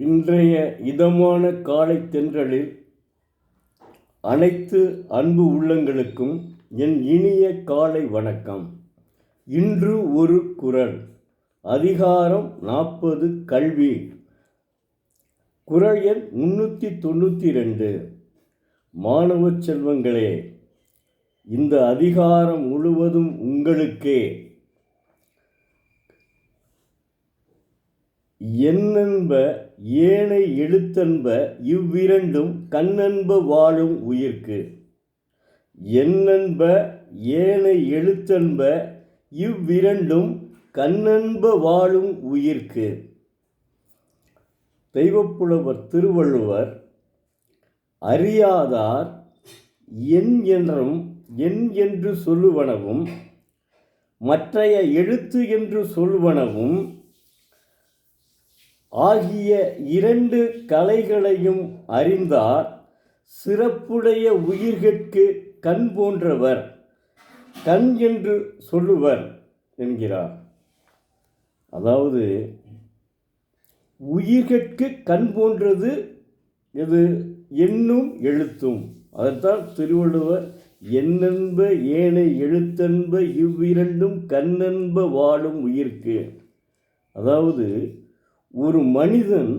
இன்றைய இதமான காலை தென்றலில் அனைத்து அன்பு உள்ளங்களுக்கும் என் இனிய காலை வணக்கம். இன்று ஒரு குறள். அதிகாரம் 40 கல்வி. குறள் எண் 392. மாணவ செல்வங்களே, இந்த அதிகாரம் முழுவதும் உங்களுக்கே. எண்ணென்ப ஏனை எழுத்தென்ப இவ்விரண்டும் கண்ணென்ப வாழும் உயிர்க்கு. எண்ணென்ப ஏனை எழுத்தென்ப இவ்விரண்டும் கண்ணென்ப வாழும் உயிர்க்கு. தெய்வப்புலவர் திருவள்ளுவர், அறியாதார் எண் என்றும் எண் என்று சொல்லுவனவும் மற்றைய எழுத்து என்று சொல்வனவும் ஆகிய இரண்டு கலைகளையும் அறிந்தார் சிறப்புடைய உயிர்கட்கு கண் போன்றவர் கண் என்று சொல்லுவர் என்கிறார். அதாவது உயிர்கட்கு கண் போன்றது எது? எண்ணும் எழுத்தும். அதைத்தான் திருவள்ளுவர் எண்ணென்ப ஏனை எழுத்தென்ப இவ்விரண்டும் கண்ணென்ப வாழும் உயிர்க்கு. அதாவது ஒரு மனிதன்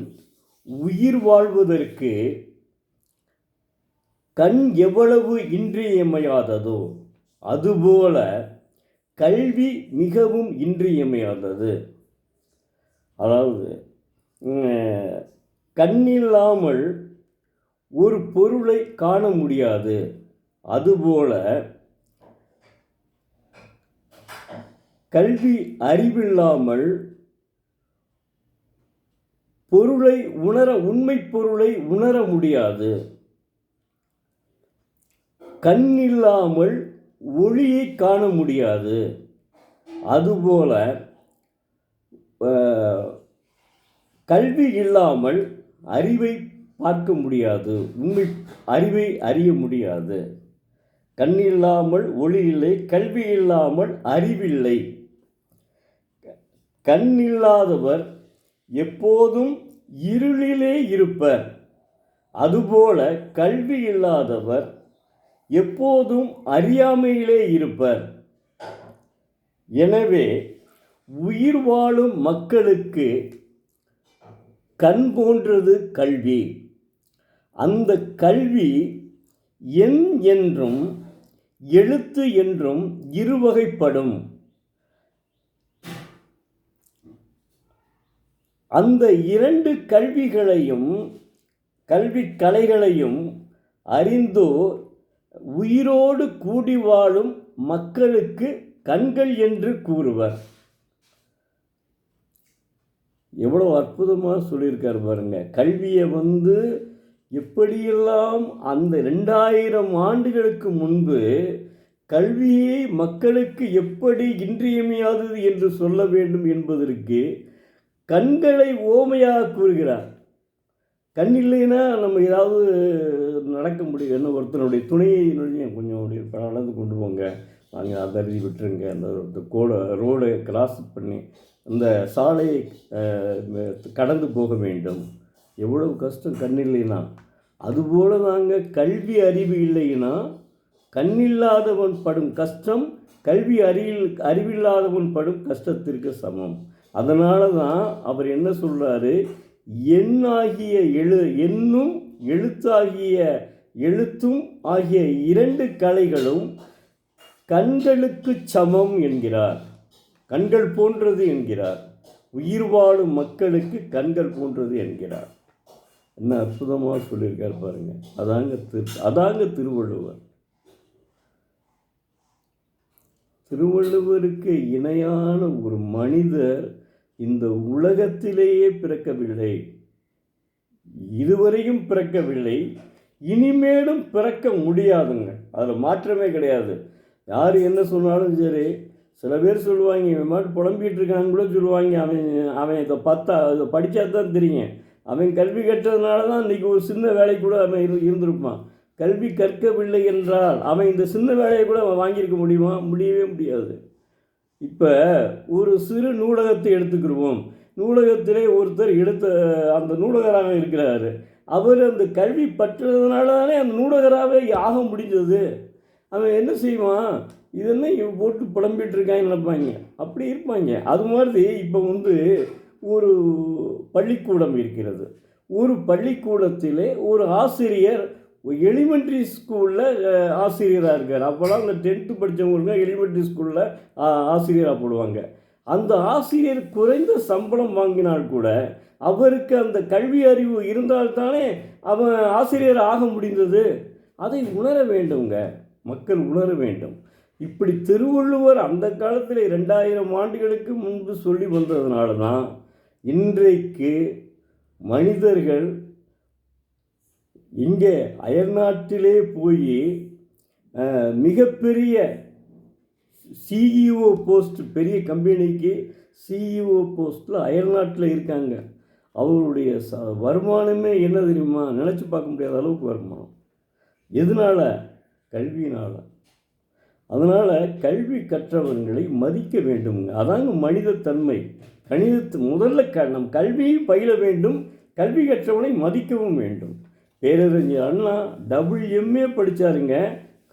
உயிர் வாழ்வதற்கு கண் எவ்வளவு இன்றியமையாததோ அதுபோல கல்வி மிகவும் இன்றியமையாதது. அதாவது கண்ணில்லாமல் ஒரு பொருளை காண முடியாது. அதுபோல கல்வி அறிவில்லாமல் பொருளை உண்மை பொருளை உணர முடியாது. கண்ணில்லாமல் ஒளியை காண முடியாது. அதுபோல கல்வி இல்லாமல் அறிவை பார்க்க முடியாது, உண்மை அறிவை அறிய முடியாது. கண்ணில்லாமல் ஒளி இல்லை, கல்வி இல்லாமல் அறிவில்லை. கண்ணில்லாதவர் எப்போதும் இருளிலே இருப்பர். அதுபோல கல்வி இல்லாதவர் எப்போதும் அறியாமையிலே இருப்பர். எனவே உயிர் வாழும் மக்களுக்கு கண் போன்றது கல்வி. அந்த கல்வி எண் என்றும் எழுத்து என்றும் இருவகைப்படும். அந்த இரண்டு கல்விகளையும் கல்வி கலைகளையும் அறிந்தோர் உயிரோடு கூடி வாழும் மக்களுக்கு கண்கள் என்று கூறுவர். எவ்வளோ அற்புதமாக சொல்லியிருக்கார் பாருங்க. கல்வியை எப்படியெல்லாம் அந்த 2000 ஆண்டுகளுக்கு முன்பு கல்வியை மக்களுக்கு எப்படி இன்றியமையாதது என்று சொல்ல வேண்டும் என்பதற்கு கண்களை ஓமையாக கூறுகிறார். கண் இல்லைன்னா நம்ம ஏதாவது நடக்க முடியும். என்ன ஒருத்தனுடைய துணையை கொஞ்சம் நடந்து கொண்டு போங்க, நாங்கள் அதை எழுதி விட்டுருங்க, அந்த ரோடை கிராஸ் பண்ணி அந்த சாலையை கடந்து போக வேண்டும். எவ்வளவு கஷ்டம் கண் இல்லைன்னா. அதுபோல் நாங்கள் கல்வி அறிவு இல்லைன்னா கண்ணில்லாதவன் படும் கஷ்டம் கல்வி அறிவில்லாதவன் படும் கஷ்டத்திற்கு சமம். அதனால தான் அவர் என்ன சொல்கிறாரு? எண்ணாகிய எண்ணும் எழுத்தும் ஆகிய இரண்டு கலைகளும் கண்களுக்கு சமம் என்கிறார். கண்கள் போன்றது என்கிறார். உயிர் வாழும் மக்களுக்கு கண்கள் போன்றது என்கிறார். என்ன அற்புதமாக சொல்லியிருக்கார் பாருங்க. அதாங்க திருவள்ளுவர். திருவள்ளுவருக்கு இணையான ஒரு மனிதர் இந்த உலகத்திலேயே பிறக்கவில்லை, இதுவரையும் பிறக்கவில்லை, இனிமேலும் பிறக்க முடியாதுங்க. அதில் மாற்றமே கிடையாது. யார் என்ன சொன்னாலும் சரி. சில பேர் சொல்லுவாங்க, இவன் மாதிரி புலம்பிகிட்டு இருக்கான்னு கூட சொல்லுவாங்க. அவன் இதை படித்தா தான் தெரியும். அவன் கல்வி கற்றதுனால தான் இன்றைக்கி ஒரு சின்ன வேலை கூட அவன் இருந்திருப்பான். கல்வி கற்கவில்லை என்றால் அவன் இந்த சின்ன வேலையை கூட அவன் வாங்கியிருக்க முடியுமா? முடியவே முடியாது. இப்போ ஒரு சிறு நூலகத்தை எடுத்துக்கிடுவோம். நூலகத்திலே ஒருத்தர் அந்த நூலகராக இருக்கிறார். அவர் அந்த கல்வி பற்றுறதுனால தானே அந்த நூலகராகவே ஆக முடிஞ்சது. அவன் என்ன செய்வான், இதெல்லாம் இவன் போட்டு புலம்பிகிட்டு இருக்கான்னு நினைப்பாங்க, அப்படி இருப்பாங்க. அது மாதிரி இப்போ ஒரு பள்ளிக்கூடம் இருக்கிறது. ஒரு பள்ளிக்கூடத்திலே ஒரு ஆசிரியர் எலிமெண்ட்ரி ஸ்கூலில் ஆசிரியராக இருக்கார். அப்போல்லாம் அந்த 10th படித்தவங்களுக்கு எலிமெண்ட்ரி ஸ்கூலில் ஆசிரியராக போடுவாங்க. அந்த ஆசிரியர் குறைந்த சம்பளம் வாங்கினால் கூட அவருக்கு அந்த கல்வி அறிவு இருந்தால்தானே அவன் ஆசிரியர் ஆக முடிந்தது. அதை உணர வேண்டுங்க, மக்கள் உணர வேண்டும். இப்படி திருவள்ளுவர் அந்த காலத்தில் 2000 ஆண்டுகளுக்கு முன்பு சொல்லி வந்ததுனால தான் இன்றைக்கு மனிதர்கள் இங்கே அயல்நாட்டிலே போய் மிகப்பெரிய சிஇஓ போஸ்ட், பெரிய கம்பெனிக்கு சிஇஓ போஸ்ட்டில் அயல்நாட்டில் இருக்காங்க. அவருடைய வருமானமே என்ன தெரியுமா, நினச்சி பார்க்க முடியாத அளவுக்கு வருமானம். எதனால்? கல்வியினால். அதனால் கல்வி கற்றவர்களை மதிக்க வேண்டுங்க. அதாங்க மனிதத்தன்மை. முதல்ல நம் கல்வியை பயில வேண்டும், கல்வி கற்றவனை மதிக்கவும் வேண்டும். பேரறிஞர் அண்ணா WMA படித்தாருங்க,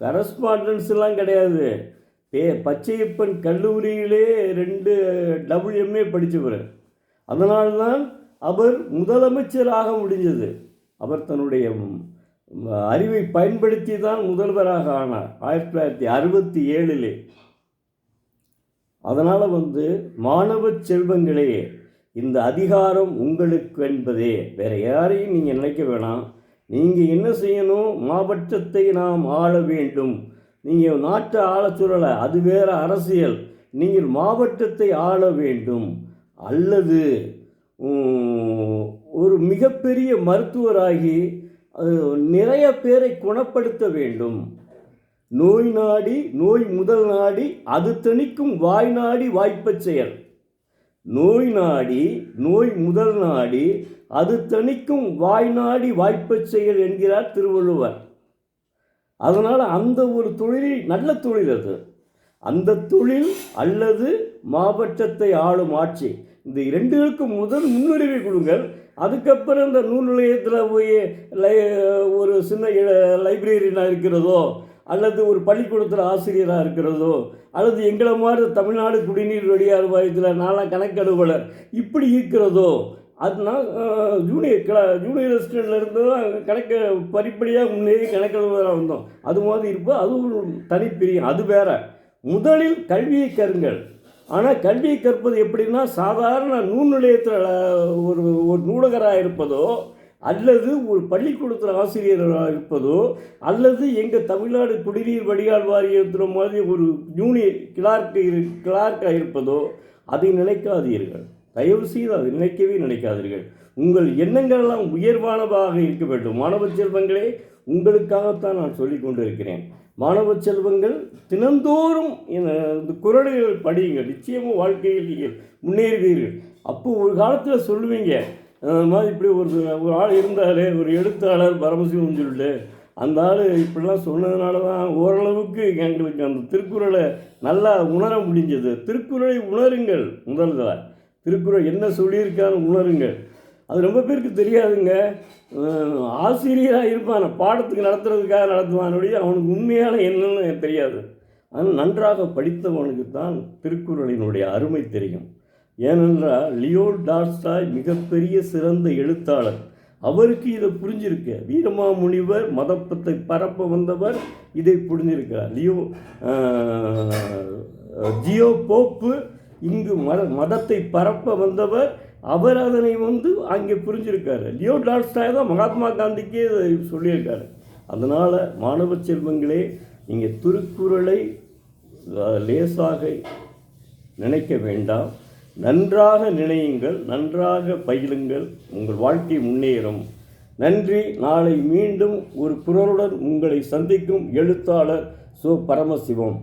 கரஸ்பாண்டன்ஸ்லாம் கிடையாது. பச்சையப்பன் கல்லூரியிலே 2 WMA படித்தவர். அதனால்தான் அவர் முதலமைச்சராக முடிஞ்சது. அவர் தன்னுடைய அறிவை பயன்படுத்தி தான் முதல்வராக ஆனார் 1967. அதனால் மாணவ செல்வங்களே, இந்த அதிகாரம் உங்களுக்கு என்பதே, வேறு யாரையும் நீங்கள் நினைக்க வேணாம். நீங்கள் என்ன செய்யணும், மாவட்டத்தை நாம் ஆள வேண்டும். நீங்கள் நாட்டை ஆள சொல்லலை, அது வேறு அரசியல். நீங்கள் மாவட்டத்தை ஆள வேண்டும், அல்லது ஒரு மிகப்பெரிய மருத்துவராகி நிறைய பேரை குணப்படுத்த வேண்டும். நோய் நாடி நோய் முதல் நாடி அது தணிக்கும் வாய் நாடி வாய்ப்பச் செயல். நோய் நாடி நோய் முதல் நாடி அது தணிக்கும் வாய் நாடி வாய்ப்பச் செயல் என்கிறார் திருவள்ளுவர். அதனால் அந்த ஒரு தொழில் நல்ல தொழில் அது. அந்த தொழில் அல்லது மாவட்டத்தை ஆளும் ஆட்சி, இந்த 2க்கும் முதல் முன்னுரிமை கொடுங்கள். அதுக்கப்புறம் இந்த நூல் நிலையத்தில் போய் ஒரு சின்ன லைப்ரரியாக இருக்கிறதோ, அல்லது ஒரு பள்ளிக்கூடத்தில் ஆசிரியராக இருக்கிறதோ, அல்லது எங்களை மாதிரி தமிழ்நாடு குடிநீர் வடிகால் வாரியத்தில் நான்லாம் கணக்கெடுவலர் இப்படி இருக்கிறதோ, அதனால் ஜூனியர் அசிஸ்டண்ட்டில் இருந்து தான் படிப்படியாக முன்னேறி கணக்கெடுவராக வந்தோம். அது மாதிரி இருப்போம். அது ஒரு தனிப்பிரியம், அது வேறு. முதலில் கல்வியை கருங்கள். ஆனால் கல்வியை கற்பது எப்படின்னா, சாதாரண நூல் நிலையத்தில் ஒரு நூலகராக இருப்பதோ, அல்லது ஒரு பள்ளிக்கூடத்தில் ஆசிரியராக இருப்பதோ, அல்லது எங்கள் தமிழ்நாடு குடிநீர் வடிகால் வாரியத்தில் மாதிரி ஒரு ஜூனியர் கிளார்க்காக இருப்பதோ, அதை நினைக்காதீர்கள். தயவுசெய்து அதை நினைக்காதீர்கள். உங்கள் எண்ணங்களெல்லாம் உயர்வானதாக இருக்க வேண்டும். மாணவ செல்வங்களே, உங்களுக்காகத்தான் நான் சொல்லிக் கொண்டிருக்கிறேன். மாணவ செல்வங்கள் தினந்தோறும் இந்த குறள்கள் படியுங்கள், நிச்சயமாக வாழ்க்கையில் நீங்கள் முன்னேறுவீர்கள். அப்போது ஒரு காலத்தில் சொல்லுவீங்க, மாதிரி இப்படி ஒரு ஆள் இருந்தார், ஒரு எழுத்தாளர் பரமசிவம் சொல்லிட்டு, அந்த ஆள் இப்படிலாம் சொன்னதுனால தான் ஓரளவுக்கு எங்களுக்கு அந்த திருக்குறளை நல்லா உணர முடிஞ்சது. திருக்குறளை உணருங்கள். முதல்ல திருக்குறள் என்ன சொல்லியிருக்கான்னு உணருங்கள். அது ரொம்ப பேருக்கு தெரியாதுங்க. ஆசிரியராக இருப்பான், பாடத்துக்கு நடத்துறதுக்காக நடத்துவானுடைய அவனுக்கு உண்மையான என்னன்னு தெரியாது. ஆனால் நன்றாக படித்தவனுக்கு தான் திருக்குறளினுடைய அருமை தெரியும். ஏனென்றால் லியோ டால்ஸ்டாய் மிகப்பெரிய சிறந்த எழுத்தாளர். அவருக்கு இதை புரிஞ்சிருக்கு. வீரமாமுனிவர் மதப்பத்தை பரப்ப வந்தவர், இதை புரிஞ்சிருக்கிறார். ஜியோ போப்பு இங்கு மதத்தை பரப்ப வந்தவர், அவர் அதனை அங்கே புரிஞ்சிருக்காரு. லியோ டால்ஸ்டாய் தான் மகாத்மா காந்திக்கே சொல்லியிருக்காரு. அதனால் மாணவ செல்வங்களே, நீங்கள் திருக்குறளை லேசாக நினைக்க வேண்டாம், நன்றாக நினையுங்கள், நன்றாக பயிலுங்கள், உங்கள் வாழ்க்கை முன்னேறும். நன்றி. நாளை மீண்டும் ஒரு குறளுடன் உங்களை சந்திக்கும் எழுத்தாளர் சோ. பரமசிவம்.